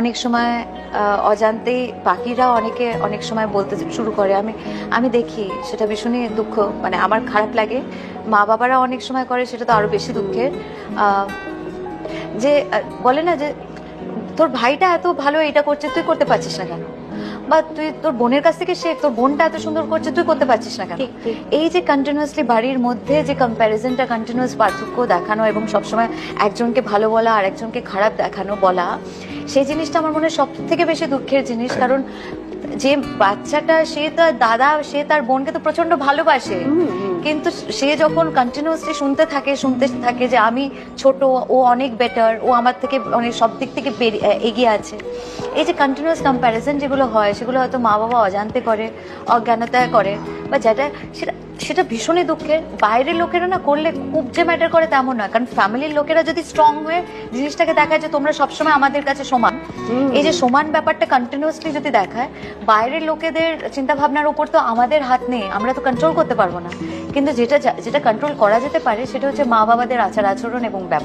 অনেক সময় অজান্তেই বাকিরা অনেক সময় বলতে শুরু করে। আমি দেখি সেটা ভীষণই দুঃখ, মানে আমার খারাপ লাগে। মা বাবারা অনেক সময় করে, সেটা তো আরো বেশি দুঃখের। আহ, যে বলে না যে তোর ভাইটা এত ভালো এটা করছে, তুই করতে পারছিস না কেন? বা তুই তোর বোনের কাছ থেকে শেখ, তোর বোনটা এত সুন্দর করছে, তুই করতে পারছিস না কেন? এই যে কন্টিনিউয়াসলি বাড়ির মধ্যে যে কম্প্যারিজনটা, কন্টিনিউয়াস পার্থক্য দেখানো এবং সবসময় একজনকে ভালো বলা আর একজনকে খারাপ দেখানো বলা, সেই জিনিসটা আমার মনে হয় সব থেকে বেশি দুঃখের জিনিস। কারণ যে বাচ্চাটা, সে তার দাদা, সে তার বোনকে তো প্রচন্ড ভালোবাসে, কিন্তু সে যখন কন্টিনিউয়াসলি শুনতে থাকে যে আমি ছোট, ও অনেক বেটার, ও আমার থেকে অনেক সব দিক থেকে এগিয়ে আছে, এই যে কন্টিনিউয়াস কম্প্যারিজন যেগুলো হয়, সেগুলো হয়তো মা বাবা অজান্তে করে, অজ্ঞানতায় করে, বা যেটা সেটা সেটা ভীষণই দুঃখের। বাইরের লোকেরা না করলে খুব যে ম্যাটার করে তেমন নয়, কারণ ফ্যামিলির লোকেরা যদি স্ট্রং হয়ে জিনিসটাকে দেখায় যে তোমরা সবসময় আমাদের কাছে সমান, এই যে সমান ব্যাপারটা কন্টিনিউয়াসলি যদি দেখায়, বাইরের লোকেদের চিন্তা ভাবনার উপর তো আমাদের হাত নেই, আমরা তো কন্ট্রোল করতে পারবো না। কিন্তু যেটা যেটা কন্ট্রোল করা যেতে পারে সেটা হচ্ছে মা বাবাদের আচার আচরণ এবং ব্যবহার।